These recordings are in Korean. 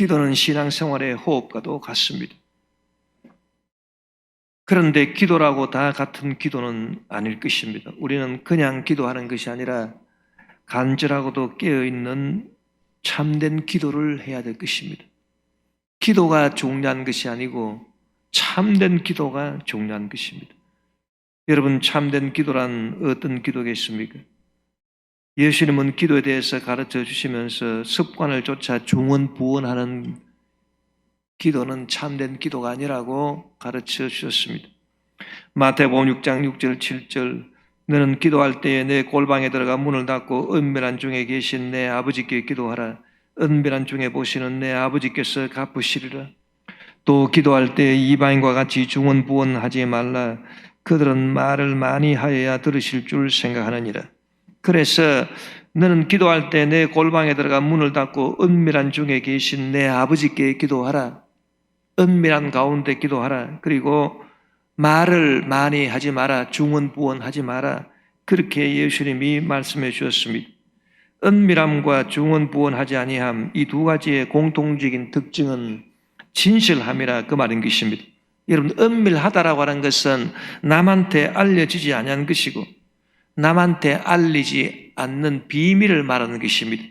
기도는 신앙생활의 호흡과도 같습니다. 그런데 기도라고 다 같은 기도는 아닐 것입니다. 우리는 그냥 기도하는 것이 아니라 간절하고도 깨어있는 참된 기도를 해야 될 것입니다. 기도가 중요한 것이 아니고 참된 기도가 중요한 것입니다. 여러분, 참된 기도란 어떤 기도겠습니까? 예수님은 기도에 대해서 가르쳐 주시면서 습관을 쫓아 중언부언하는 기도는 참된 기도가 아니라고 가르쳐 주셨습니다. 마태복음 6장 6절 7절 너는 기도할 때에 내 골방에 들어가 문을 닫고 은밀한 중에 계신 내 아버지께 기도하라. 은밀한 중에 보시는 내 아버지께서 갚으시리라. 또 기도할 때 이방인과 같이 중언부언하지 말라. 그들은 말을 많이 하여야 들으실 줄 생각하느니라. 그래서 너는 기도할 때 내 골방에 들어가 문을 닫고 은밀한 중에 계신 내 아버지께 기도하라. 은밀한 가운데 기도하라. 그리고 말을 많이 하지 마라. 중언부언하지 마라. 그렇게 예수님이 말씀해 주셨습니다. 은밀함과 중언부언하지 아니함, 이 두 가지의 공통적인 특징은 진실함이라 그 말인 것입니다. 여러분, 은밀하다라고 하는 것은 남한테 알려지지 아니한 것이고 남한테 알리지 않는 비밀을 말하는 것입니다.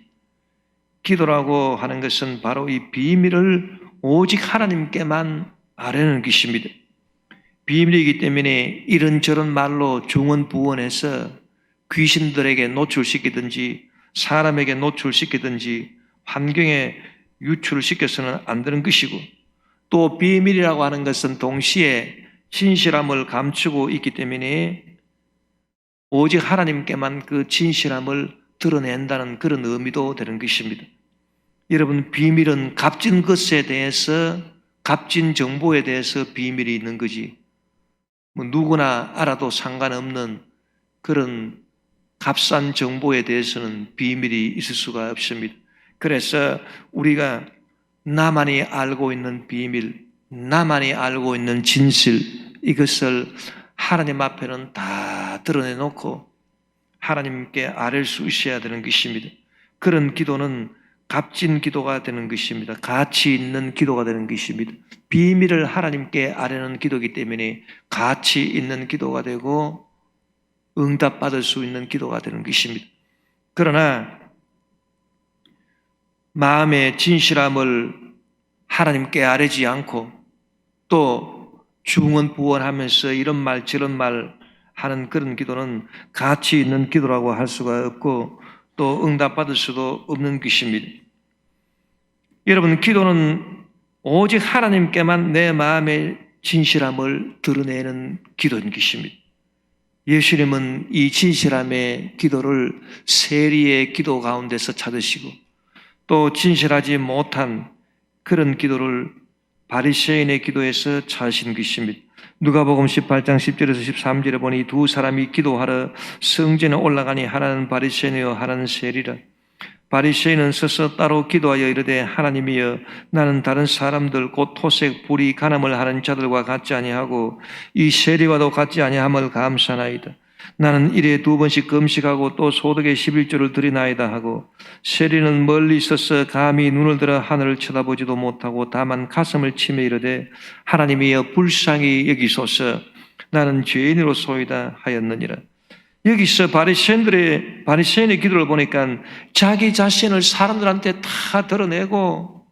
기도라고 하는 것은 바로 이 비밀을 오직 하나님께만 아뢰는 것입니다. 비밀이기 때문에 이런저런 말로 중언부언해서 귀신들에게 노출시키든지 사람에게 노출시키든지 환경에 유출시켜서는 안 되는 것이고, 또 비밀이라고 하는 것은 동시에 진실함을 감추고 있기 때문에 오직 하나님께만 그 진실함을 드러낸다는 그런 의미도 되는 것입니다. 여러분, 비밀은 값진 것에 대해서, 값진 정보에 대해서 비밀이 있는 거지, 누구나 알아도 상관없는 그런 값싼 정보에 대해서는 비밀이 있을 수가 없습니다. 그래서 우리가 나만이 알고 있는 비밀, 나만이 알고 있는 진실, 이것을 하나님 앞에는 다 드러내놓고 하나님께 아뢰 수 있어야 되는 것입니다. 그런 기도는 값진 기도가 되는 것입니다. 가치 있는 기도가 되는 것입니다. 비밀을 하나님께 아뢰는 기도이기 때문에 가치 있는 기도가 되고 응답받을 수 있는 기도가 되는 것입니다. 그러나 마음의 진실함을 하나님께 아뢰지 않고 또 중언부언하면서 이런 말 저런 말 하는 그런 기도는 가치 있는 기도라고 할 수가 없고 또 응답받을 수도 없는 것입니다. 여러분, 기도는 오직 하나님께만 내 마음의 진실함을 드러내는 기도인 것입니다. 예수님은 이 진실함의 기도를 세리의 기도 가운데서 찾으시고 또 진실하지 못한 그런 기도를 바리새인의 기도에서 찾으신 것입니다. 누가복음 18장 10절에서 13절에 보니 두 사람이 기도하러 성전에 올라가니 하나는 바리새인이요 하나는 세리라. 바리새인은 서서 따로 기도하여 이르되 하나님이여, 나는 다른 사람들 곧 토색 불의 간음을 하는 자들과 같지 아니하고 이 세리와도 같지 아니함을 감사나이다. 나는 일에 2번씩 금식하고 또 소득의 11조를 드리나이다 하고, 세리는 멀리 있어서 감히 눈을 들어 하늘을 쳐다보지도 못하고 다만 가슴을 치며 이르되 하나님이여 불쌍히 여기소서, 나는 죄인으로소이다 하였느니라. 여기서 바리새인의 기도를 보니까 자기 자신을 사람들한테 다 드러내고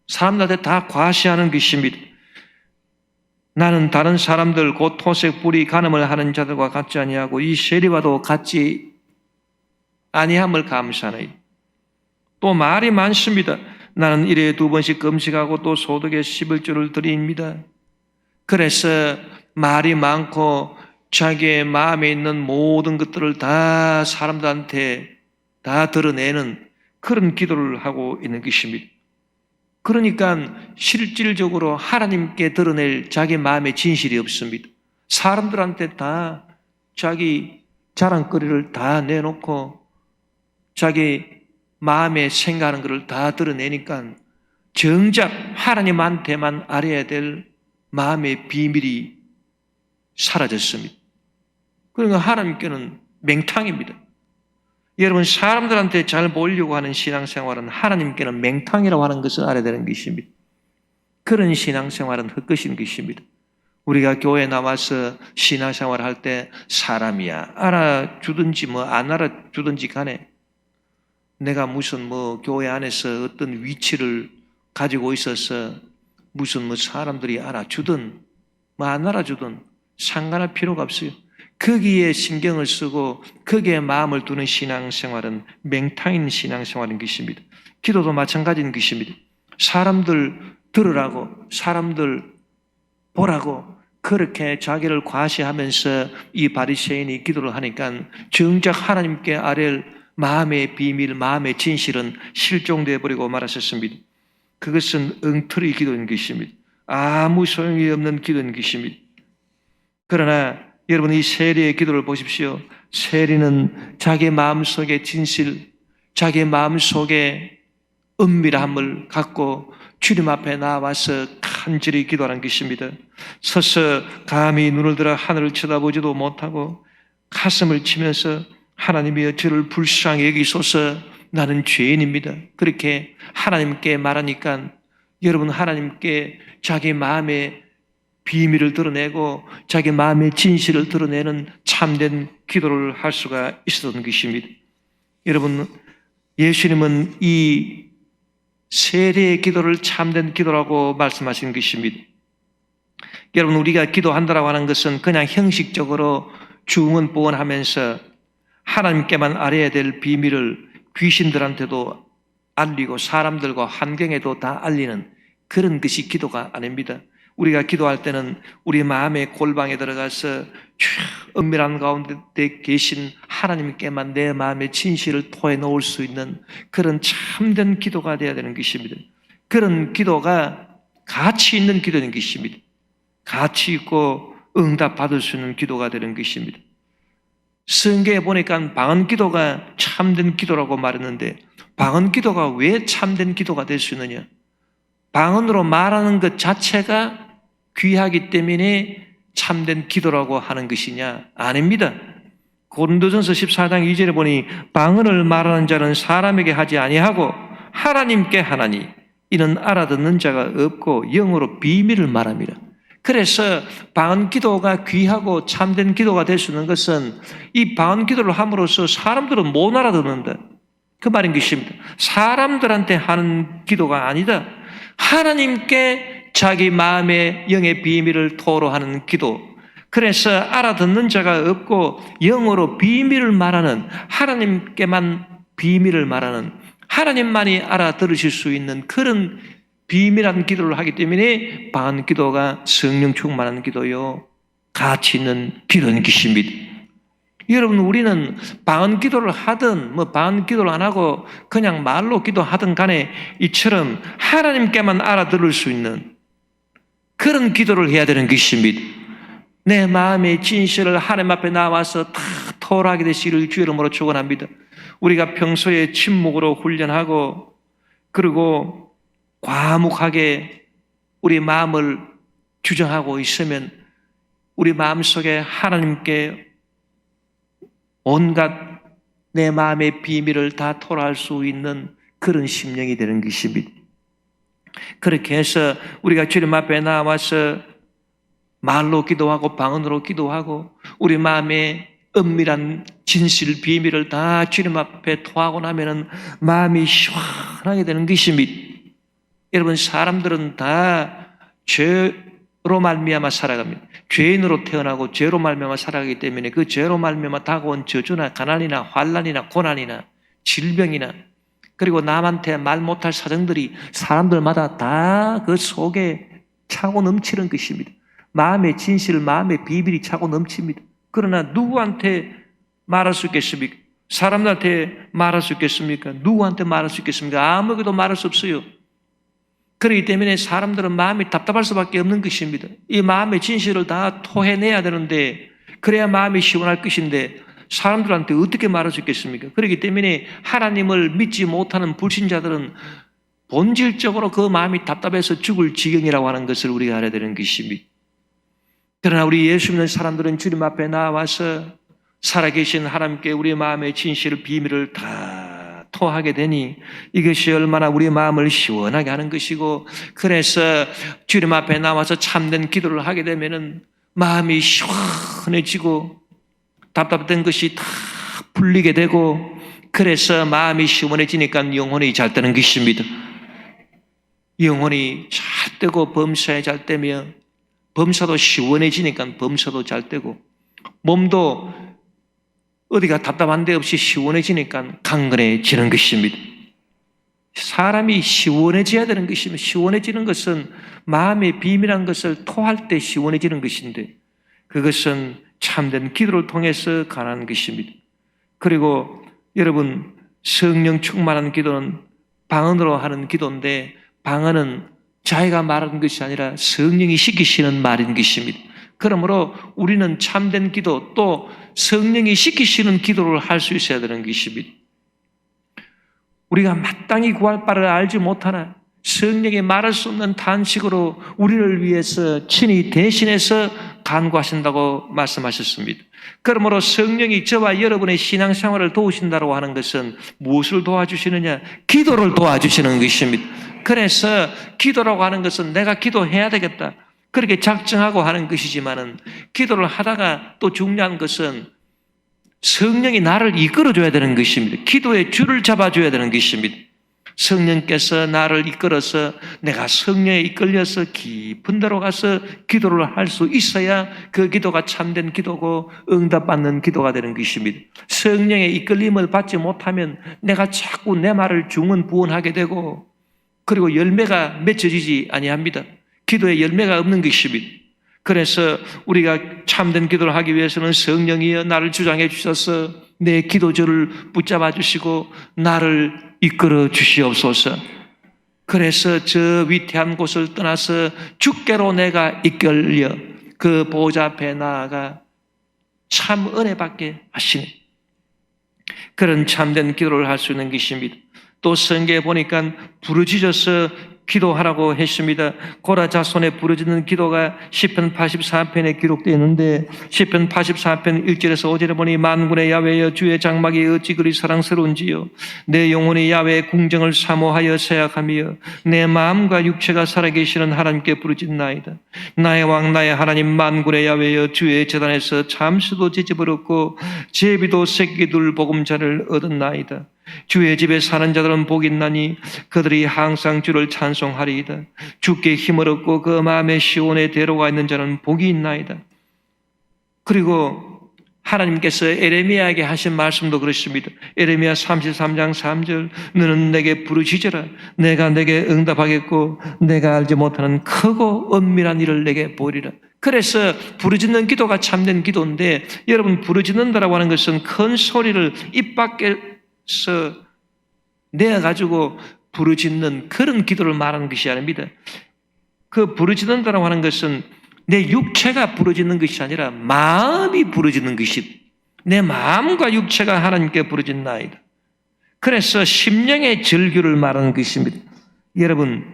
사람들한테 다 과시하는 것입니다. 나는 다른 사람들 곧 토색 불의 간음을 하는 자들과 같지 아니하고 이 세리와도 같지 아니함을 감사하나이다. 또 말이 많습니다. 나는 일에 2번씩 금식하고 또 소득의 11조를 드립니다. 그래서 말이 많고 자기의 마음에 있는 모든 것들을 다 사람들한테 다 드러내는 그런 기도를 하고 있는 것입니다. 그러니까 실질적으로 하나님께 드러낼 자기 마음의 진실이 없습니다. 사람들한테 다 자기 자랑거리를 다 내놓고 자기 마음에 생각하는 것을 다 드러내니까 정작 하나님한테만 알아야 될 마음의 비밀이 사라졌습니다. 그러니까 하나님께는 맹탕입니다. 여러분, 사람들한테 잘 보이려고 하는 신앙생활은 하나님께는 맹탕이라고 하는 것을 알아야 되는 것입니다. 그런 신앙생활은 헛것인 것입니다. 우리가 교회 나와서 신앙생활을 할 때 사람이야 알아주든지 안 알아주든지 간에 내가 무슨 교회 안에서 어떤 위치를 가지고 있어서 무슨 사람들이 알아주든 안 알아주든 상관할 필요가 없어요. 거기에 신경을 쓰고 거기에 마음을 두는 신앙생활은 맹탕인 신앙생활인 것입니다. 기도도 마찬가지인 것입니다. 사람들 들으라고, 사람들 보라고 그렇게 자기를 과시하면서 이 바리새인이 기도를 하니까 정작 하나님께 아뢰 마음의 비밀, 마음의 진실은 실종되어 버리고 말았었습니다. 그것은 엉터리 기도인 것입니다. 아무 소용이 없는 기도인 것입니다. 그러나 여러분, 이 세리의 기도를 보십시오. 세리는 자기 마음속의 진실, 자기 마음속의 은밀함을 갖고 주님 앞에 나와서 간절히 기도하는 것입니다. 서서 감히 눈을 들어 하늘을 쳐다보지도 못하고 가슴을 치면서 하나님이여 저를 불쌍히 여기소서, 나는 죄인입니다. 그렇게 하나님께 말하니까 여러분, 하나님께 자기 마음의 비밀을 드러내고 자기 마음의 진실을 드러내는 참된 기도를 할 수가 있었던 것입니다. 여러분, 예수님은 이 세례의 기도를 참된 기도라고 말씀하신 것입니다. 여러분, 우리가 기도한다라고 하는 것은 그냥 형식적으로 주문보원하면서 하나님께만 알아야 될 비밀을 귀신들한테도 알리고 사람들과 환경에도 다 알리는 그런 것이 기도가 아닙니다. 우리가 기도할 때는 우리 마음의 골방에 들어가서 은밀한 가운데 계신 하나님께만 내 마음의 진실을 토해 놓을 수 있는 그런 참된 기도가 되어야 되는 것입니다. 그런 기도가 가치 있는 기도인 것입니다. 가치 있고 응답 받을 수 있는 기도가 되는 것입니다. 성경에 보니까 방언 기도가 참된 기도라고 말했는데 방언 기도가 왜 참된 기도가 될 수 있느냐? 방언으로 말하는 것 자체가 귀하기 때문에 참된 기도라고 하는 것이냐? 아닙니다. 고린도전서 14장 2절에 보니 방언을 말하는 자는 사람에게 하지 아니하고 하나님께 하나니 이는 알아듣는 자가 없고 영어로 비밀을 말합니다. 그래서 방언 기도가 귀하고 참된 기도가 될 수 있는 것은 이 방언 기도를 함으로써 사람들은 못 알아듣는다, 그 말인 것입니다. 사람들한테 하는 기도가 아니다. 하나님께 자기 마음의 영의 비밀을 토로하는 기도. 그래서 알아듣는 자가 없고 영어로 비밀을 말하는, 하나님께만 비밀을 말하는, 하나님만이 알아들으실 수 있는 그런 비밀한 기도를 하기 때문에 방언 기도가 성령 충만한 기도요, 가치 있는 기도인 것입니다. 여러분, 우리는 방언 기도를 하든 방언 기도를 안 하고 그냥 말로 기도하든 간에 이처럼 하나님께만 알아들을 수 있는 그런 기도를 해야 되는 것입니다. 내 마음의 진실을 하나님 앞에 나와서 다 토로하게 되시기를 주의 이름으로 축원합니다. 우리가 평소에 침묵으로 훈련하고 그리고 과묵하게 우리 마음을 규정하고 있으면 우리 마음속에 하나님께 온갖 내 마음의 비밀을 다 토로할 수 있는 그런 심령이 되는 것입니다. 그렇게 해서 우리가 주님 앞에 나와서 말로 기도하고 방언으로 기도하고 우리 마음의 은밀한 진실 비밀을 다 주님 앞에 토하고 나면은 마음이 시원하게 되는 것입니다. 여러분, 사람들은 다 죄로 말미암아 살아갑니다. 죄인으로 태어나고 죄로 말미암아 살아가기 때문에 그 죄로 말미암아 다가온 저주나 가난이나 환난이나 고난이나 질병이나 그리고 남한테 말 못할 사정들이 사람들마다 다 그 속에 차고 넘치는 것입니다. 마음의 진실, 마음의 비밀이 차고 넘칩니다. 그러나 누구한테 말할 수 있겠습니까? 사람들한테 말할 수 있겠습니까? 누구한테 말할 수 있겠습니까? 아무에게도 말할 수 없어요. 그렇기 때문에 사람들은 마음이 답답할 수밖에 없는 것입니다. 이 마음의 진실을 다 토해내야 되는데 그래야 마음이 시원할 것인데 사람들한테 어떻게 말할 수 있겠습니까? 그렇기 때문에 하나님을 믿지 못하는 불신자들은 본질적으로 그 마음이 답답해서 죽을 지경이라고 하는 것을 우리가 알아야 되는 것입니다. 그러나 우리 예수 믿는 사람들은 주님 앞에 나와서 살아계신 하나님께 우리 마음의 진실을 비밀을 다 토하게 되니 이것이 얼마나 우리 마음을 시원하게 하는 것이고, 그래서 주님 앞에 나와서 참된 기도를 하게 되면은 마음이 시원해지고 답답된 것이 다 풀리게 되고, 그래서 마음이 시원해지니까 영혼이 잘 되는 것입니다. 영혼이 잘 되고 범사에 잘 되며, 범사도 시원해지니까 범사도 잘 되고, 몸도 어디가 답답한 데 없이 시원해지니까 강건해지는 것입니다. 사람이 시원해져야 되는 것입니다. 시원해지는 것은 마음의 비밀한 것을 토할 때 시원해지는 것인데, 그것은 참된 기도를 통해서 가능한 것입니다. 그리고 여러분, 성령 충만한 기도는 방언으로 하는 기도인데, 방언은 자기가 말하는 것이 아니라 성령이 시키시는 말인 것입니다. 그러므로 우리는 참된 기도, 또 성령이 시키시는 기도를 할 수 있어야 되는 것입니다. 우리가 마땅히 구할 바를 알지 못하나 성령이 말할 수 없는 탄식으로 우리를 위해서 친히 대신해서 간구하신다고 말씀하셨습니다. 그러므로 성령이 저와 여러분의 신앙생활을 도우신다고 하는 것은 무엇을 도와주시느냐? 기도를 도와주시는 것입니다. 그래서 기도라고 하는 것은 내가 기도해야 되겠다, 그렇게 작정하고 하는 것이지만은, 기도를 하다가 또 중요한 것은 성령이 나를 이끌어줘야 되는 것입니다. 기도의 줄을 잡아줘야 되는 것입니다. 성령께서 나를 이끌어서 내가 성령에 이끌려서 깊은 데로 가서 기도를 할 수 있어야 그 기도가 참된 기도고 응답받는 기도가 되는 것입니다. 성령의 이끌림을 받지 못하면 내가 자꾸 내 말을 중언부언하게 되고, 그리고 열매가 맺혀지지 아니합니다. 기도에 열매가 없는 것입니다. 그래서 우리가 참된 기도를 하기 위해서는 성령이여 나를 주장해 주셔서 내 기도절을 붙잡아 주시고 나를 이끌어 주시옵소서. 그래서 저 위태한 곳을 떠나서 주께로 내가 이끌려 그 보좌 앞에 나아가 참 은혜 받게 하시네. 그런 참된 기도를 할 수 있는 것입니다. 또 성경에 보니까 부르짖어서 기도하라고 했습니다. 고라 자손에 부르짖는 기도가 시편 84편에 기록되어 있는데, 시편 84편 1절에서 5절에 보니 만군의 야훼여 주의 장막이 어찌 그리 사랑스러운지요, 내 영혼이 야훼의 궁정을 사모하여 생각하며 내 마음과 육체가 살아계시는 하나님께 부르짖나이다. 나의 왕 나의 하나님 만군의 야훼여 주의 제단에서 잠수도 지집어렸고 제비도 새끼 둘 보금자를 얻었나이다. 주의 집에 사는 자들은 복이 있나니 그들이 항상 주를 찬송하리이다. 주께 힘을 얻고 그 마음에 시온의 대로가 있는 자는 복이 있나이다. 그리고 하나님께서 에레미야에게 하신 말씀도 그렇습니다. 에레미야 33장 3절, 너는 내게 부르짖어라. 내가 내게 응답하겠고 내가 알지 못하는 크고 엄밀한 일을 내게 보이리라. 그래서 부르짖는 기도가 참된 기도인데, 여러분, 부르짖는다라고 하는 것은 큰 소리를 입 밖에서 내어가지고 부르짖는 그런 기도를 말하는 것이 아닙니다. 그 부르짖는다라고 하는 것은 내 육체가 부르짖는 것이 아니라 마음이 부르짖는 것이다. 내 마음과 육체가 하나님께 부르짖나이다. 그래서 심령의 절규를 말하는 것입니다. 여러분,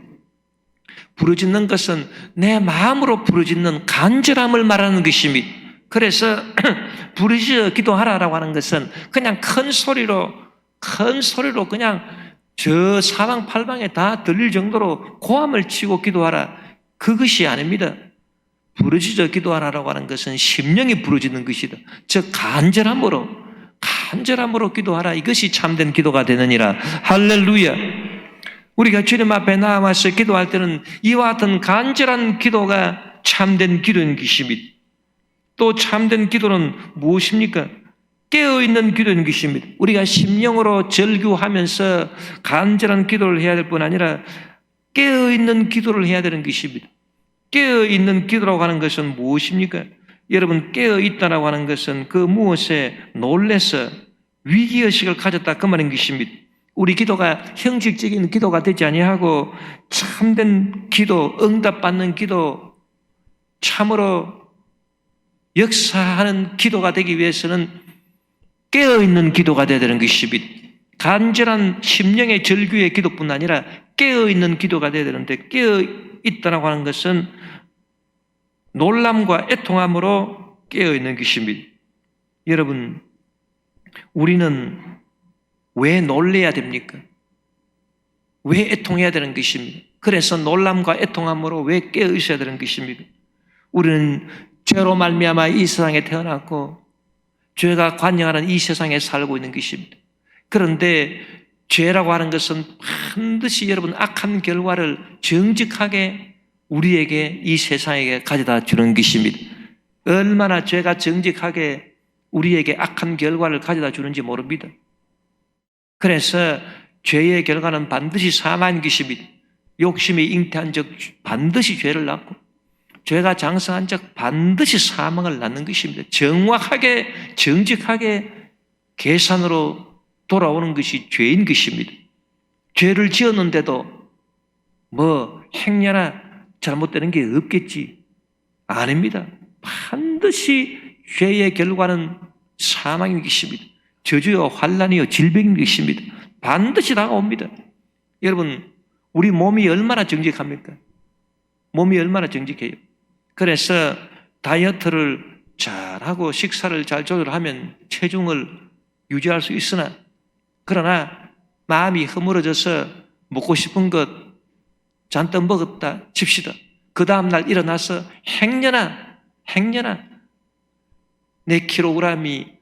부르짖는 것은 내 마음으로 부르짖는 간절함을 말하는 것입니다. 그래서 부르짖어 기도하라라고 하는 것은 그냥 큰 소리로 그냥 저 사방팔방에 다 들릴 정도로 고함을 치고 기도하라, 그것이 아닙니다. 부르짖어 기도하라라고 하는 것은 심령이 부르짖는 것이다. 즉 간절함으로 기도하라, 이것이 참된 기도가 되느니라. 할렐루야. 우리가 주님 앞에 나와서 기도할 때는 이와 같은 간절한 기도가 참된 기도인 것입니다. 또 참된 기도는 무엇입니까? 깨어있는 기도인 것입니다. 우리가 심령으로 절규하면서 간절한 기도를 해야 될 뿐 아니라 깨어있는 기도를 해야 되는 것입니다. 깨어있는 기도라고 하는 것은 무엇입니까? 여러분, 깨어있다라고 하는 것은 그 무엇에 놀래서 위기의식을 가졌다, 그 말인 것입니다. 우리 기도가 형식적인 기도가 되지 아니하고 참된 기도, 응답받는 기도, 참으로 역사하는 기도가 되기 위해서는 깨어있는 기도가 되어야 되는 것입니다. 간절한 심령의 절규의 기도뿐 아니라 깨어있는 기도가 되어야 되는데, 깨어있다라고 하는 것은 놀람과 애통함으로 깨어있는 것입니다. 여러분, 우리는 왜 놀래야 됩니까? 왜 애통해야 되는 것입니까? 그래서 놀람과 애통함으로 왜 깨어 있어야 되는 것입니까? 우리는 죄로 말미암아 이 세상에 태어났고 죄가 관영하는 이 세상에 살고 있는 것입니다. 그런데 죄라고 하는 것은 반드시 여러분 악한 결과를 정직하게 우리에게 이 세상에게 가져다 주는 것입니다. 얼마나 죄가 정직하게 우리에게 악한 결과를 가져다 주는지 모릅니다. 그래서 죄의 결과는 반드시 사망인 것입니다. 욕심이 잉태한 적 반드시 죄를 낳고 죄가 장성한 적 반드시 사망을 낳는 것입니다. 정확하게 정직하게 계산으로 돌아오는 것이 죄인 것입니다. 죄를 지었는데도 뭐 행여나 잘못되는 게 없겠지. 아닙니다. 반드시 죄의 결과는 사망인 것입니다. 저주요 환난이요 질병인 것입니다. 반드시 다가옵니다. 여러분, 우리 몸이 얼마나 정직합니까? 몸이 얼마나 정직해요. 그래서 다이어트를 잘하고 식사를 잘 조절하면 체중을 유지할 수 있으나, 그러나 마음이 허물어져서 먹고 싶은 것 잔뜩 먹었다 칩시다. 그 다음날 일어나서 행여나 내 킬로그램이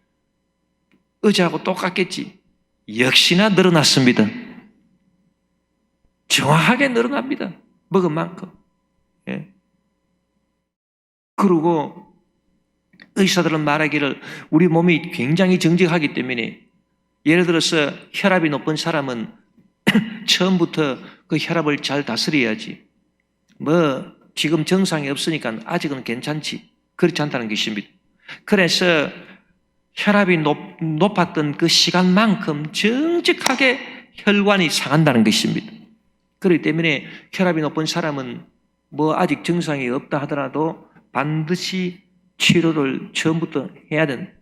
어제하고 똑같겠지. 역시나 늘어났습니다. 정확하게 늘어납니다. 먹은 만큼. 예. 그리고 의사들은 말하기를 우리 몸이 굉장히 정직하기 때문에, 예를 들어서 혈압이 높은 사람은 처음부터 그 혈압을 잘 다스려야지. 뭐 지금 정상이 없으니까 아직은 괜찮지. 그렇지 않다는 것입니다. 그래서 혈압이 높았던 그 시간만큼 정직하게 혈관이 상한다는 것입니다. 그렇기 때문에 혈압이 높은 사람은 뭐 아직 증상이 없다 하더라도 반드시 치료를 처음부터 해야 된다.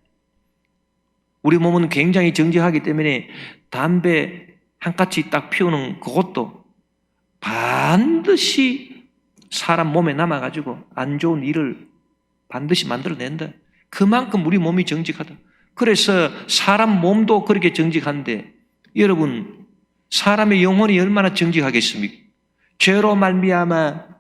우리 몸은 굉장히 정직하기 때문에 담배 한 가지 딱 피우는 그것도 반드시 사람 몸에 남아가지고 안 좋은 일을 반드시 만들어낸다. 그만큼 우리 몸이 정직하다. 그래서 사람 몸도 그렇게 정직한데, 여러분, 사람의 영혼이 얼마나 정직하겠습니까? 죄로 말미암아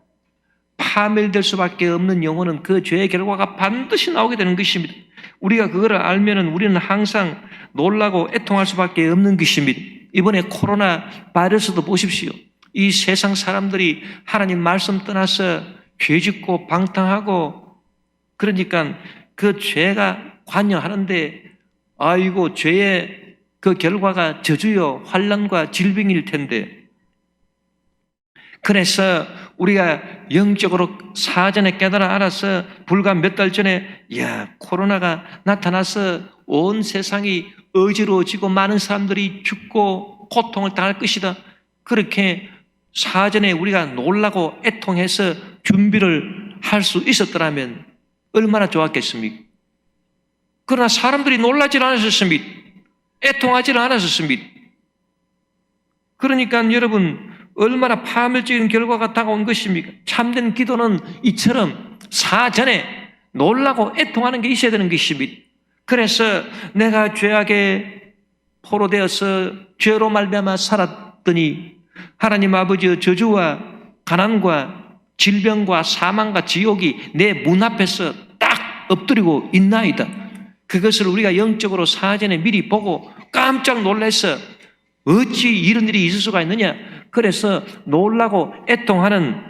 파멸될 수밖에 없는 영혼은 그 죄의 결과가 반드시 나오게 되는 것입니다. 우리가 그거를 알면은 우리는 항상 놀라고 애통할 수밖에 없는 것입니다. 이번에 코로나 바이러스도 보십시오. 이 세상 사람들이 하나님 말씀 떠나서 죄짓고 방탕하고, 그러니까 그 죄가 관여하는데, 아이고 죄의 그 결과가 저주요 환난과 질병일 텐데, 그래서 우리가 영적으로 사전에 깨달아 알아서 불과 몇 달 전에 코로나가 나타나서 온 세상이 어지러워지고 많은 사람들이 죽고 고통을 당할 것이다. 그렇게 사전에 우리가 놀라고 애통해서 준비를 할 수 있었더라면 얼마나 좋았겠습니까? 그러나 사람들이 놀라질 않았습니다. 애통하질 않았습니다. 그러니까 여러분, 얼마나 파멸적인 결과가 다가온 것입니까? 참된 기도는 이처럼 사전에 놀라고 애통하는 게 있어야 되는 것입니다. 그래서 내가 죄악에 포로되어서 죄로 말미암아 살았더니 하나님 아버지의 저주와 가난과 질병과 사망과 지옥이 내 문 앞에서 딱 엎드리고 있나이다. 그것을 우리가 영적으로 사전에 미리 보고 깜짝 놀라서 어찌 이런 일이 있을 수가 있느냐. 그래서 놀라고 애통하는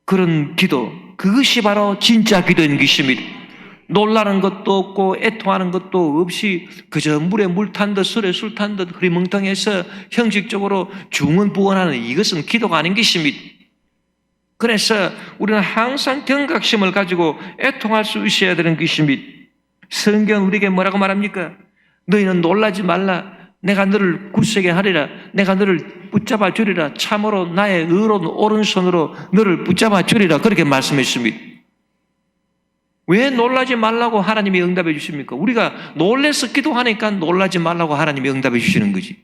그런 기도, 그것이 바로 진짜 기도인 것입니다. 놀라는 것도 없고 애통하는 것도 없이 그저 물에 물 탄 듯 술에 술 탄 듯 흐리멍텅해서 형식적으로 중언부언하는 이것은 기도가 아닌 것입니다. 그래서 우리는 항상 경각심을 가지고 애통할 수 있어야 되는 것입니다. 성경 우리에게 뭐라고 말합니까? 너희는 놀라지 말라. 내가 너를 굳세게 하리라. 내가 너를 붙잡아 주리라. 참으로 나의 의로운 오른손으로 너를 붙잡아 주리라. 그렇게 말씀했습니다. 왜 놀라지 말라고 하나님이 응답해 주십니까? 우리가 놀래서 기도하니까 놀라지 말라고 하나님이 응답해 주시는 거지.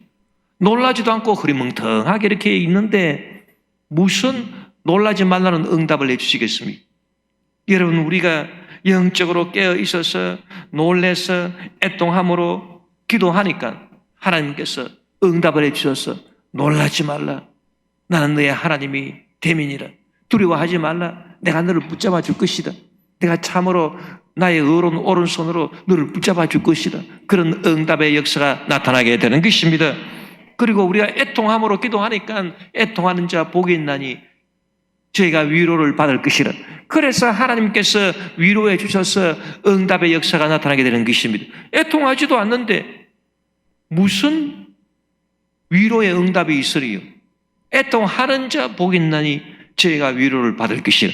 놀라지도 않고 흐리멍텅하게 이렇게 있는데 무슨 놀라지 말라는 응답을 해 주시겠습니까? 여러분, 우리가 영적으로 깨어 있어서 놀래서 애통함으로 기도하니까 하나님께서 응답을 해주셔서 놀라지 말라. 나는 너의 하나님이 됨이니라. 두려워하지 말라. 내가 너를 붙잡아 줄 것이다. 내가 참으로 나의 오른손으로 너를 붙잡아 줄 것이다. 그런 응답의 역사가 나타나게 되는 것입니다. 그리고 우리가 애통함으로 기도하니까 애통하는 자 복이 있나니 저희가 위로를 받을 것이라. 그래서 하나님께서 위로해 주셔서 응답의 역사가 나타나게 되는 것입니다. 애통하지도 않는데 무슨 위로의 응답이 있으리요? 애통하는 자 복이 있나니 저희가 위로를 받을 것이라.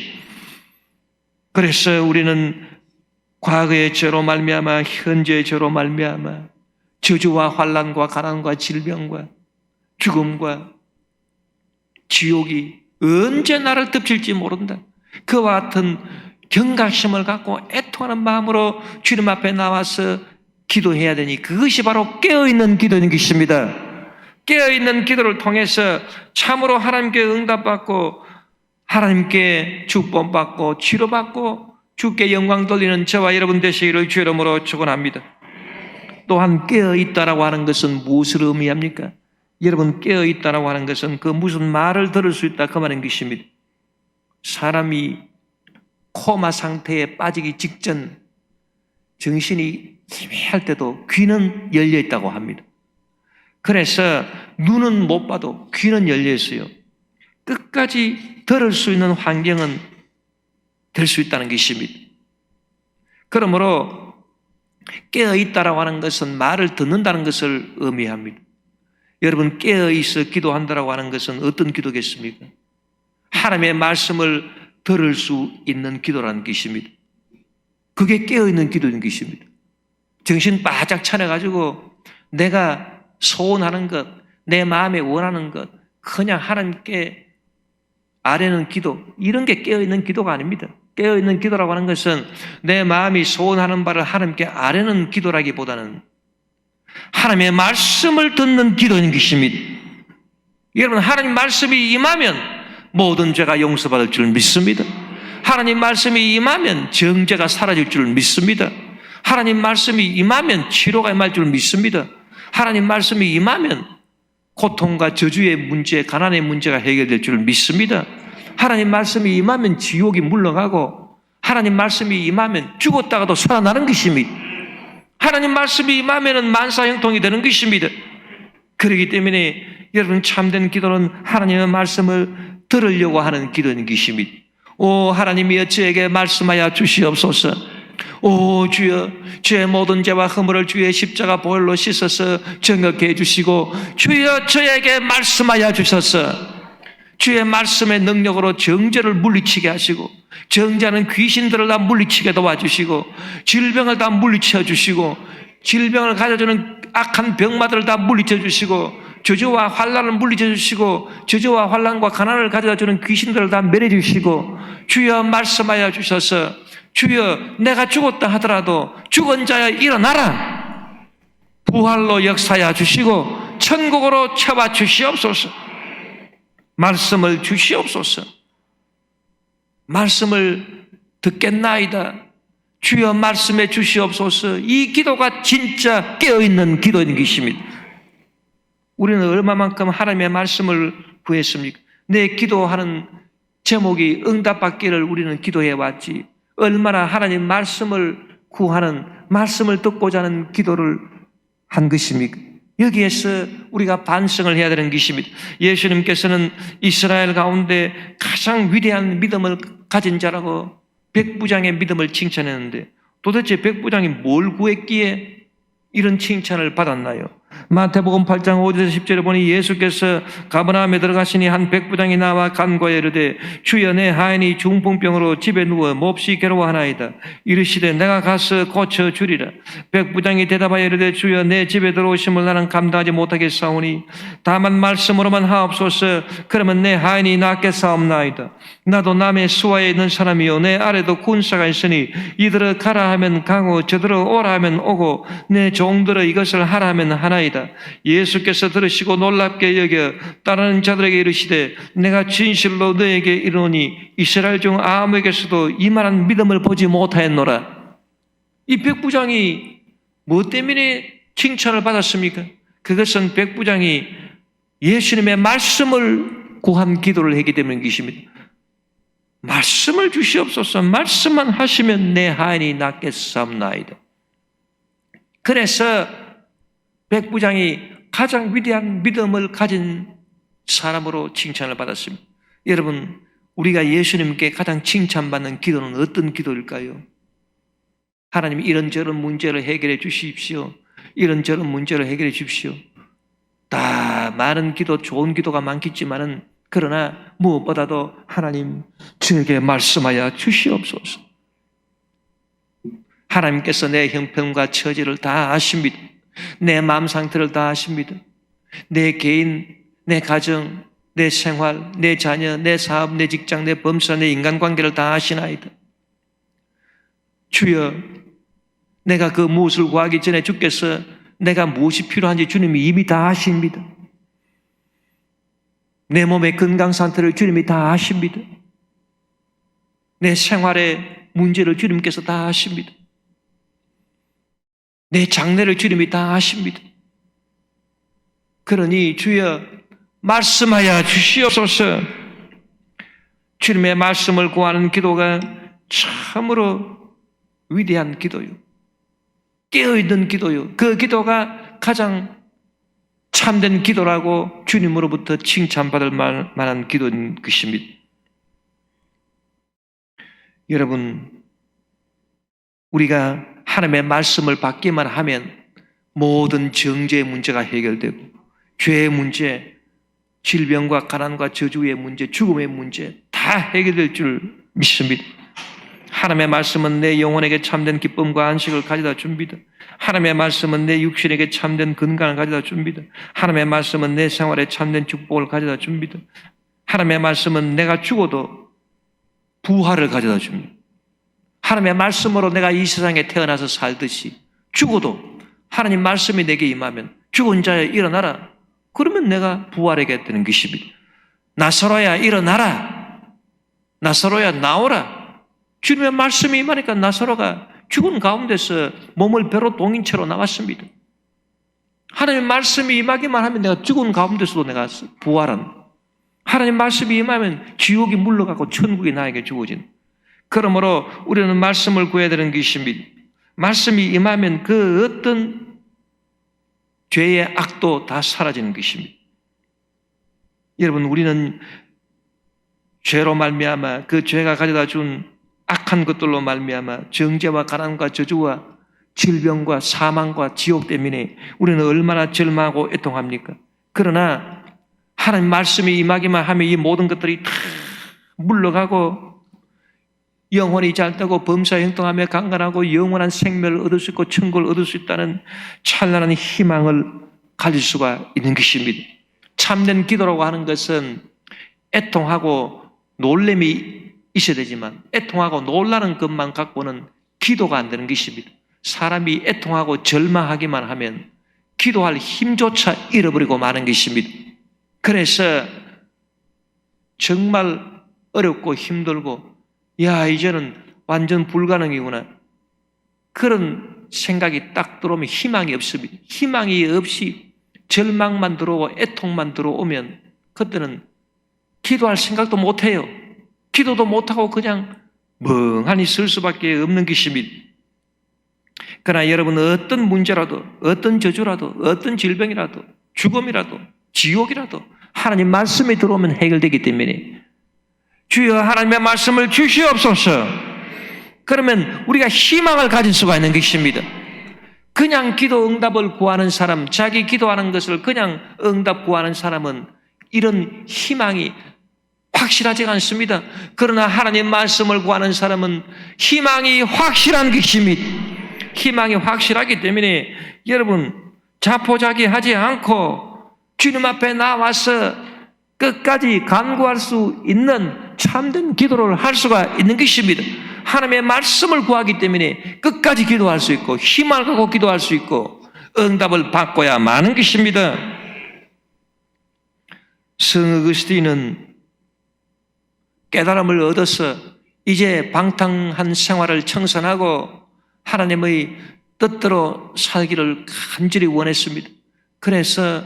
그래서 우리는 과거의 죄로 말미암아 현재의 죄로 말미암아 저주와 환난과 가난과 질병과 죽음과 지옥이 언제 나를 덮칠지 모른다. 그와 같은 경각심을 갖고 애통하는 마음으로 주님 앞에 나와서 기도해야 되니 그것이 바로 깨어있는 기도인 것입니다. 깨어있는 기도를 통해서 참으로 하나님께 응답받고 하나님께 축복받고 치료받고 주께 영광 돌리는 저와 여러분 되시기를 주 이름으로 축원합니다. 또한 깨어있다라고 하는 것은 무엇을 의미합니까? 여러분, 깨어있다라고 하는 것은 그 무슨 말을 들을 수 있다 그 말인 것입니다. 사람이 코마 상태에 빠지기 직전 정신이 희미할 때도 귀는 열려 있다고 합니다. 그래서 눈은 못 봐도 귀는 열려 있어요. 끝까지 들을 수 있는 환경은 될 수 있다는 것입니다. 그러므로 깨어있다라고 하는 것은 말을 듣는다는 것을 의미합니다. 여러분, 깨어있어 기도한다라고 하는 것은 어떤 기도겠습니까? 하나님의 말씀을 들을 수 있는 기도라는 것입니다. 그게 깨어있는 기도인 것입니다. 정신 바짝 차려가지고 내가 소원하는 것, 내 마음에 원하는 것, 그냥 하나님께 아뢰는 기도, 이런 게 깨어있는 기도가 아닙니다. 깨어있는 기도라고 하는 것은 내 마음이 소원하는 바를 하나님께 아뢰는 기도라기보다는 하나님의 말씀을 듣는 기도인 것입니다. 여러분, 하나님 말씀이 임하면 모든 죄가 용서받을 줄 믿습니다. 하나님 말씀이 임하면 정죄가 사라질 줄 믿습니다. 하나님 말씀이 임하면 치료가 임할 줄 믿습니다. 하나님 말씀이 임하면 고통과 저주의 문제, 가난의 문제가 해결될 줄 믿습니다. 하나님 말씀이 임하면 지옥이 물러가고 하나님 말씀이 임하면 죽었다가도 살아나는 것입니다. 하나님 말씀이 임하면 만사형통이 되는 것입니다. 그렇기 때문에 여러분, 참된 기도는 하나님의 말씀을 들으려고 하는 기도인 것입니다. 오 하나님이여, 저에게 말씀하여 주시옵소서. 오 주여, 주의 모든 죄와 허물을 주의 십자가 보혈로 씻어서 정결케 해주시고, 주여 저에게 말씀하여 주셔서 주의 말씀의 능력으로 정죄를 물리치게 하시고, 정죄하는 귀신들을 다 물리치게 도와주시고, 질병을 다 물리쳐 주시고, 질병을 가져주는 악한 병마들을 다 물리쳐 주시고, 저주와 환난을 물리쳐 주시고, 저주와 환난과 가난을 가져다주는 귀신들을 다 멸해 주시고, 주여 말씀하여 주셔서 주여 내가 죽었다 하더라도 죽은 자여 일어나라, 부활로 역사하여 주시고 천국으로 채워 주시옵소서. 말씀을 주시옵소서. 말씀을 듣겠나이다. 주여 말씀해 주시옵소서. 이 기도가 진짜 깨어있는 기도인 것입니다. 우리는 얼마만큼 하나님의 말씀을 구했습니까? 내 기도하는 제목이 응답받기를 우리는 기도해왔지, 얼마나 하나님 말씀을 구하는, 말씀을 듣고자 하는 기도를 한 것입니까? 여기에서 우리가 반성을 해야 되는 것입니다. 예수님께서는 이스라엘 가운데 가장 위대한 믿음을 가진 자라고 백부장의 믿음을 칭찬했는데, 도대체 백부장이 뭘 구했기에 이런 칭찬을 받았나요? 마태복음 8장 5절 10절에 보니 예수께서 가버나움에 들어가시니 한 백부장이 나와 간과에 이르되 주여 내 하인이 중풍병으로 집에 누워 몹시 괴로워하나이다. 이르시되 내가 가서 고쳐주리라. 백부장이 대답하여 이르되 주여 내 집에 들어오심을 나는 감당하지 못하겠사오니 다만 말씀으로만 하옵소서. 그러면 내 하인이 낫겠사옵나이다. 나도 남의 수하에 있는 사람이요 내 아래도 군사가 있으니 이들을 가라 하면 가고 저들을 오라 하면 오고 내 종들을 이것을 하라 하면 하나이다. 아니하리이다. 예수께서 들으시고 놀랍게 여겨 따르는 자들에게 이르시되 내가 진실로 너에게 이르노니 이스라엘 중 아무에게서도 이만한 믿음을 보지 못하였노라. 이 백부장이 뭐 때문에 칭찬을 받았습니까? 그것은 백부장이 예수님의 말씀을 구한 기도를 했기 때문인 것입니다. 말씀을 주시옵소서. 말씀만 하시면 내 하인이 낫겠사옵나이다. 그래서 백부장이 가장 위대한 믿음을 가진 사람으로 칭찬을 받았습니다. 여러분, 우리가 예수님께 가장 칭찬받는 기도는 어떤 기도일까요? 하나님, 이런저런 문제를 해결해 주십시오. 이런저런 문제를 해결해 주십시오. 다 많은 기도, 좋은 기도가 많겠지만은 그러나 무엇보다도 하나님, 저에게 말씀하여 주시옵소서. 하나님께서 내 형편과 처지를 다 아십니다. 내 마음 상태를 다 아십니다. 내 개인, 내 가정, 내 생활, 내 자녀, 내 사업, 내 직장, 내 범사, 내 인간관계를 다 아시나이다. 주여, 내가 그 무엇을 구하기 전에 주께서 내가 무엇이 필요한지 주님이 이미 다 아십니다. 내 몸의 건강 상태를 주님이 다 아십니다. 내 생활의 문제를 주님께서 다 아십니다. 내 장래를 주님이 다 아십니다. 그러니 주여 말씀하여 주시옵소서. 주님의 말씀을 구하는 기도가 참으로 위대한 기도요. 깨어있는 기도요. 그 기도가 가장 참된 기도라고 주님으로부터 칭찬받을 만한 기도인 것입니다. 여러분, 우리가 하나님의 말씀을 받기만 하면 모든 정죄의 문제가 해결되고 죄의 문제, 질병과 가난과 저주의 문제, 죽음의 문제 다 해결될 줄 믿습니다. 하나님의 말씀은 내 영혼에게 참된 기쁨과 안식을 가져다 줍니다. 하나님의 말씀은 내 육신에게 참된 건강을 가져다 줍니다. 하나님의 말씀은 내 생활에 참된 축복을 가져다 줍니다. 하나님의 말씀은 내가 죽어도 부활을 가져다 줍니다. 하나님의 말씀으로 내가 이 세상에 태어나서 살듯이 죽어도 하나님 말씀이 내게 임하면 죽은 자여 일어나라. 그러면 내가 부활하게 되는 것입니다. 나사로야 일어나라. 나사로야 나오라. 주님의 말씀이 임하니까 나사로가 죽은 가운데서 몸을 배로 동인 채로 나왔습니다. 하나님의 말씀이 임하기만 하면 내가 죽은 가운데서도 내가 부활한, 하나님 말씀이 임하면 지옥이 물러가고 천국이 나에게 주어진. 그러므로 우리는 말씀을 구해야 되는 것입니다. 말씀이 임하면 그 어떤 죄의 악도 다 사라지는 것입니다. 여러분, 우리는 죄로 말미암아 그 죄가 가져다 준 악한 것들로 말미암아 정죄와 가난과 저주와 질병과 사망과 지옥 때문에 우리는 얼마나 절망하고 애통합니까? 그러나 하나님 말씀이 임하기만 하면 이 모든 것들이 다 물러가고 영혼이 잘 되고 범사 형통하며 강건하고 영원한 생명을 얻을 수 있고 천국을 얻을 수 있다는 찬란한 희망을 가질 수가 있는 것입니다. 참된 기도라고 하는 것은 애통하고 놀램이 있어야 되지만 애통하고 놀라는 것만 갖고는 기도가 안 되는 것입니다. 사람이 애통하고 절망하기만 하면 기도할 힘조차 잃어버리고 마는 것입니다. 그래서 정말 어렵고 힘들고 야, 이제는 완전 불가능이구나, 그런 생각이 딱 들어오면 희망이 없습니다. 희망이 없이 절망만 들어오고 애통만 들어오면 그때는 기도할 생각도 못해요. 기도도 못하고 그냥 멍하니 쓸 수밖에 없는 것입니다. 그러나 여러분, 어떤 문제라도, 어떤 저주라도, 어떤 질병이라도, 죽음이라도, 지옥이라도 하나님 말씀이 들어오면 해결되기 때문에 주여 하나님의 말씀을 주시옵소서. 그러면 우리가 희망을 가질 수가 있는 것입니다. 그냥 기도 응답을 구하는 사람, 자기 기도하는 것을 그냥 응답 구하는 사람은 이런 희망이 확실하지가 않습니다. 그러나 하나님 말씀을 구하는 사람은 희망이 확실한 것입니다. 희망이 확실하기 때문에 여러분, 자포자기하지 않고 주님 앞에 나와서 끝까지 간구할 수 있는 참된 기도를 할 수가 있는 것입니다. 하나님의 말씀을 구하기 때문에 끝까지 기도할 수 있고 희망을 갖고 기도할 수 있고 응답을 받고야 마는 것입니다. 성 어거스틴은 깨달음을 얻어서 이제 방탕한 생활을 청산하고 하나님의 뜻대로 살기를 간절히 원했습니다. 그래서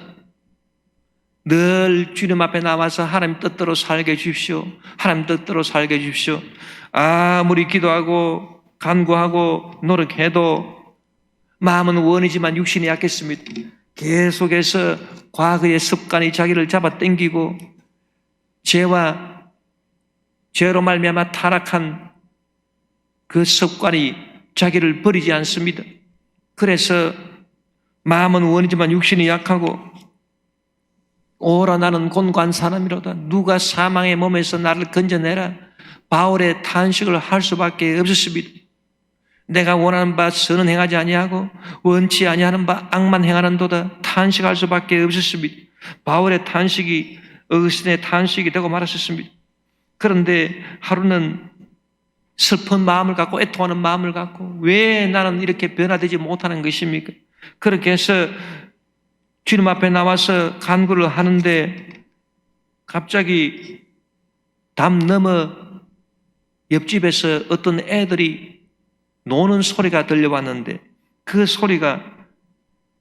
늘 주님 앞에 나와서 하나님 뜻대로 살게 해주십시오. 하나님 뜻대로 살게 해주십시오. 아무리 기도하고 간구하고 노력해도 마음은 원이지만 육신이 약했습니다. 계속해서 과거의 습관이 자기를 잡아당기고 죄로 말미암아 타락한 그 습관이 자기를 버리지 않습니다. 그래서 마음은 원이지만 육신이 약하고 오라 나는 곤고한 사람이로다. 누가 사망의 몸에서 나를 건져내라. 바울의 탄식을 할 수밖에 없었습니다. 내가 원하는 바 선은 행하지 아니하고 원치 아니하는 바 악만 행하는도다. 탄식할 수밖에 없었습니다. 바울의 탄식이 어거스틴의 탄식이 되고 말았었습니다. 그런데 하루는 슬픈 마음을 갖고 애통하는 마음을 갖고 왜 나는 이렇게 변화되지 못하는 것입니까? 그렇게 해서 주님 앞에 나와서 간구를 하는데 갑자기 담 너머 옆집에서 어떤 애들이 노는 소리가 들려왔는데 그 소리가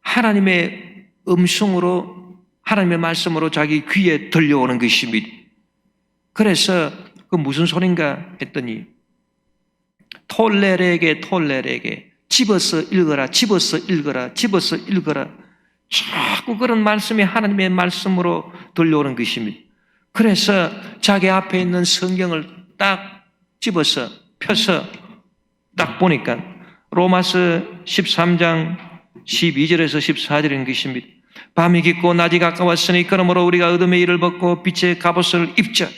하나님의 음성으로 하나님의 말씀으로 자기 귀에 들려오는 것입니다. 그래서 그 무슨 소린가 했더니 톨레에게 집어서 읽어라 집어서 읽어라 집어서 읽어라 자꾸 그런 말씀이 하나님의 말씀으로 들려오는 것입니다. 그래서 자기 앞에 있는 성경을 딱 집어서 펴서 딱 보니까 로마서 13장 12절에서 14절인 것입니다. 밤이 깊고 낮이 가까웠으니 그러므로 우리가 어둠의 일을 벗고 빛의 갑옷을 입자.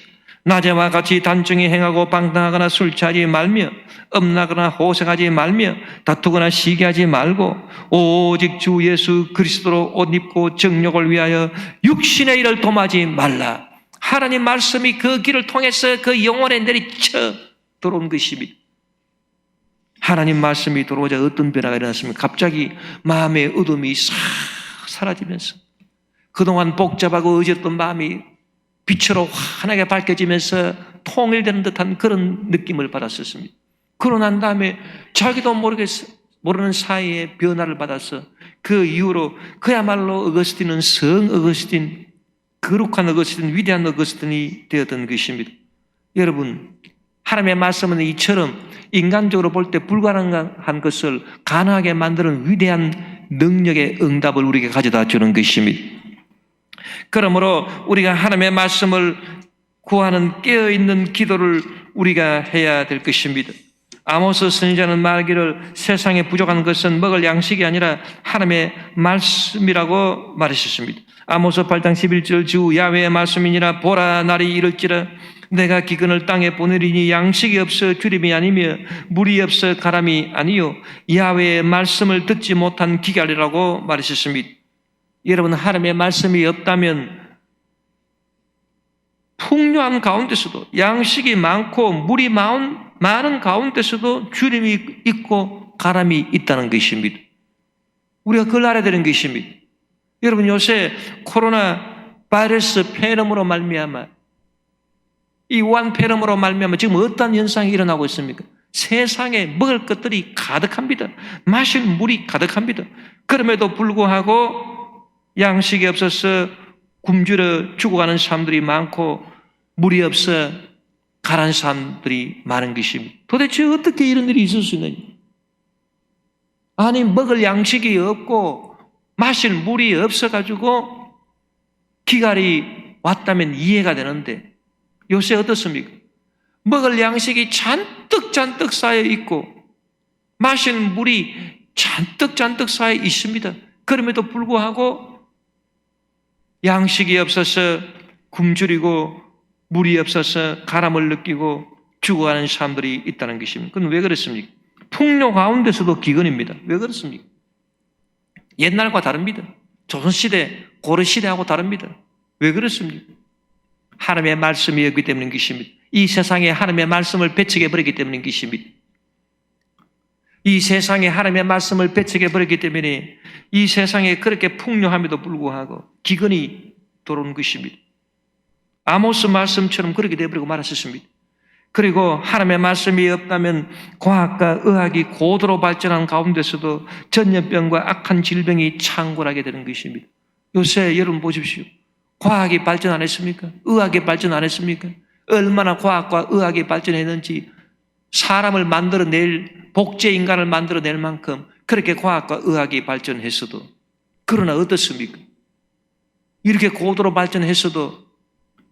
낮에와 같이 단정히 행하고 방탕하거나 술 취하지 말며 음란하거나 호색하지 말며 다투거나 시기하지 말고 오직 주 예수 그리스도로 옷 입고 정욕을 위하여 육신의 일을 도마지 말라. 하나님 말씀이 그 길을 통해서 그 영혼에 내리쳐 들어온 것입니다. 하나님 말씀이 들어오자 어떤 변화가 일어났습니까? 갑자기 마음의 어둠이 싹 사라지면서 그동안 복잡하고 어지럽던 마음이 빛으로 환하게 밝혀지면서 통일되는 듯한 그런 느낌을 받았었습니다. 그러고 난 다음에 자기도 모르는 사이에 변화를 받아서 그 이후로 그야말로 어거스틴은 성 어거스틴, 거룩한 어거스틴, 위대한 어거스틴이 되었던 것입니다. 여러분, 하나님의 말씀은 이처럼 인간적으로 볼 때 불가능한 것을 가능하게 만드는 위대한 능력의 응답을 우리에게 가져다 주는 것입니다. 그러므로 우리가 하나님의 말씀을 구하는 깨어있는 기도를 우리가 해야 될 것입니다. 아모스 선지자는 말하기를 세상에 부족한 것은 먹을 양식이 아니라 하나님의 말씀이라고 말했습니다. 아모스 8장 11절 주 야훼의 말씀이니라 보라 날이 이를지라 내가 기근을 땅에 보내리니 양식이 없어 주림이 아니며 물이 없어 가람이 아니요 야훼의 말씀을 듣지 못한 기갈이라고 말했습니다. 여러분, 하나님의 말씀이 없다면 풍요한 가운데서도 양식이 많고 물이 많은 가운데서도 주림이 있고 가람이 있다는 것입니다. 우리가 그걸 알아야 되는 것입니다. 여러분, 요새 코로나 바이러스 폐렴으로 말미암아 이 우한 폐렴으로 말미암아 지금 어떤 현상이 일어나고 있습니까? 세상에 먹을 것들이 가득합니다. 마실 물이 가득합니다. 그럼에도 불구하고 양식이 없어서 굶주려 죽어가는 사람들이 많고 물이 없어 가란 사람들이 많은 것입니다. 도대체 어떻게 이런 일이 있을 수 있느냐? 아니, 먹을 양식이 없고 마실 물이 없어가지고 기갈이 왔다면 이해가 되는데 요새 어떻습니까? 먹을 양식이 잔뜩 쌓여 있고 마실 물이 잔뜩 쌓여 있습니다. 그럼에도 불구하고 양식이 없어서 굶주리고 물이 없어서 가람을 느끼고 죽어가는 사람들이 있다는 것입니다. 그건 왜 그렇습니까? 풍요 가운데서도 기근입니다. 왜 그렇습니까? 옛날과 다릅니다. 조선시대, 고려시대하고 다릅니다. 왜 그렇습니까? 하나님의 말씀이 없기 때문인 것입니다. 이 세상에 하나님의 말씀을 배척해버리기 때문인 것입니다. 이 세상에 하나님의 말씀을 배척해 버렸기 때문에 이 세상에 그렇게 풍요함에도 불구하고 기근이 들어온 것입니다. 아모스 말씀처럼 그렇게 되어버리고 말았었습니다. 그리고 하나님의 말씀이 없다면 과학과 의학이 고도로 발전한 가운데서도 전염병과 악한 질병이 창궐하게 되는 것입니다. 요새 여러분 보십시오. 과학이 발전 안 했습니까? 의학이 발전 안 했습니까? 얼마나 과학과 의학이 발전했는지 사람을 만들어낼, 복제 인간을 만들어낼 만큼 그렇게 과학과 의학이 발전했어도, 그러나 어떻습니까? 이렇게 고도로 발전했어도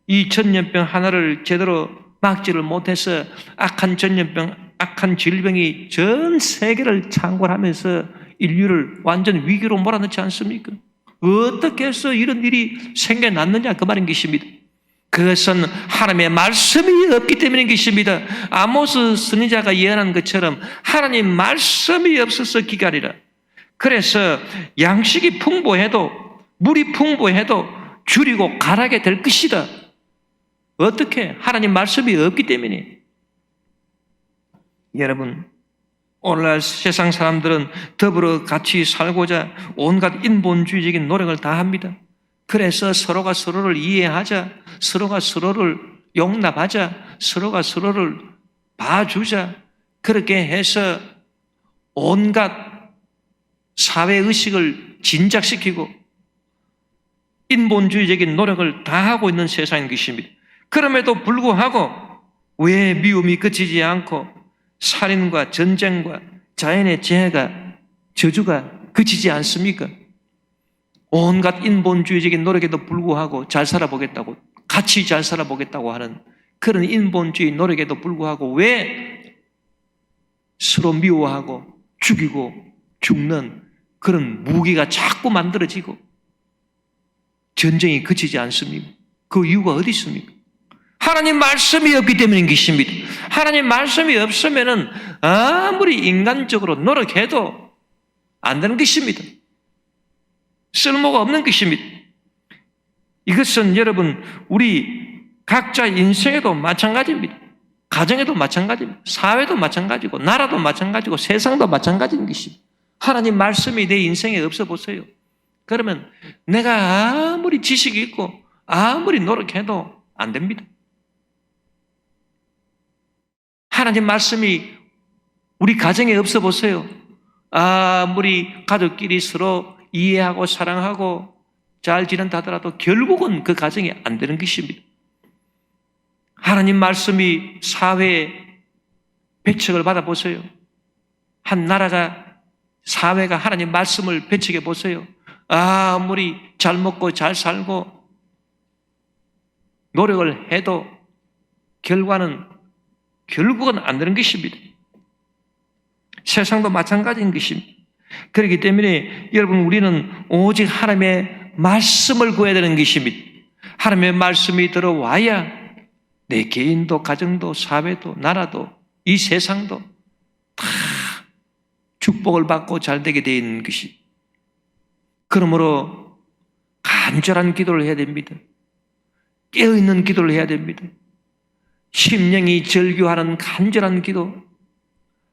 이 전염병 하나를 제대로 막지를 못해서 악한 전염병, 악한 질병이 전 세계를 창궐하면서 인류를 완전 위기로 몰아넣지 않습니까? 어떻게 해서 이런 일이 생겨났느냐 그 말인 것입니다. 그것은 하나님의 말씀이 없기 때문인 것입니다. 아모스 선지자가 예언한 것처럼 하나님 말씀이 없어서 기갈이라. 그래서 양식이 풍부해도 물이 풍부해도 줄이고 가라게 될 것이다. 어떻게? 하나님 말씀이 없기 때문에. 여러분, 오늘날 세상 사람들은 더불어 같이 살고자 온갖 인본주의적인 노력을 다 합니다. 그래서 서로가 서로를 이해하자, 서로가 서로를 용납하자, 서로가 서로를 봐주자, 그렇게 해서 온갖 사회의식을 진작시키고 인본주의적인 노력을 다 하고 있는 세상인 것입니다. 그럼에도 불구하고 왜 미움이 그치지 않고 살인과 전쟁과 자연의 재해가, 저주가 그치지 않습니까? 온갖 인본주의적인 노력에도 불구하고 잘 살아보겠다고, 같이 잘 살아보겠다고 하는 그런 인본주의 노력에도 불구하고 왜 서로 미워하고 죽이고 죽는 그런 무기가 자꾸 만들어지고 전쟁이 그치지 않습니까? 그 이유가 어디 있습니까? 하나님 말씀이 없기 때문인 것입니다. 하나님 말씀이 없으면은 아무리 인간적으로 노력해도 안 되는 것입니다. 쓸모가 없는 것입니다. 이것은 여러분 우리 각자 인생에도 마찬가지입니다. 가정에도 마찬가지입니다. 사회도 마찬가지고 나라도 마찬가지고 세상도 마찬가지인 것입니다. 하나님 말씀이 내 인생에 없어 보세요. 그러면 내가 아무리 지식이 있고 아무리 노력해도 안 됩니다. 하나님 말씀이 우리 가정에 없어 보세요. 아무리 가족끼리 서로 이해하고 사랑하고 잘 지낸다 하더라도 결국은 그 가정이 안 되는 것입니다. 하나님 말씀이 사회에 배척을 받아보세요. 한 나라가, 사회가 하나님 말씀을 배척해 보세요. 아무리 잘 먹고 잘 살고 노력을 해도 결국은 안 되는 것입니다. 세상도 마찬가지인 것입니다. 그렇기 때문에 여러분 우리는 오직 하나님의 말씀을 구해야 되는 것입니다. 하나님의 말씀이 들어와야 내 개인도 가정도 사회도 나라도 이 세상도 다 축복을 받고 잘 되게 되어 있는 것이. 그러므로 간절한 기도를 해야 됩니다. 깨어있는 기도를 해야 됩니다. 심령이 절규하는 간절한 기도,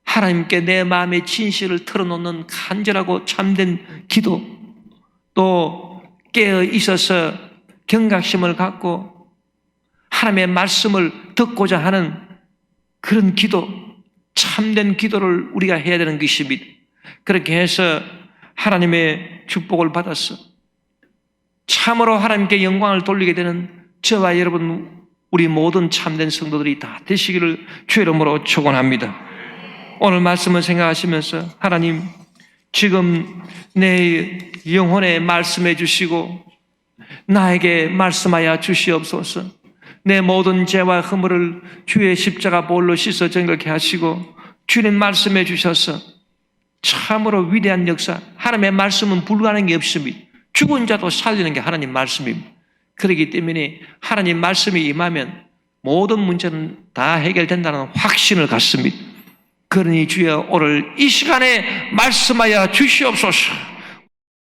하나님께 내 마음의 진실을 털어놓는 간절하고 참된 기도, 또 깨어 있어서 경각심을 갖고 하나님의 말씀을 듣고자 하는 그런 기도, 참된 기도를 우리가 해야 되는 것입니다. 그렇게 해서 하나님의 축복을 받아서 참으로 하나님께 영광을 돌리게 되는 저와 여러분 우리 모든 참된 성도들이 다 되시기를 주의 이름으로 축원합니다. 오늘 말씀을 생각하시면서 하나님 지금 내 영혼에 말씀해 주시고 나에게 말씀하여 주시옵소서. 내 모든 죄와 허물을 주의 십자가 보혈로 씻어 정결케 하시고 주님 말씀해 주셔서 참으로 위대한 역사, 하나님의 말씀은 불가능한 게 없습니다. 죽은 자도 살리는 게 하나님 말씀입니다. 그렇기 때문에 하나님 말씀이 임하면 모든 문제는 다 해결된다는 확신을 갖습니다. 그러니 주여 오늘 이 시간에 말씀하여 주시옵소서.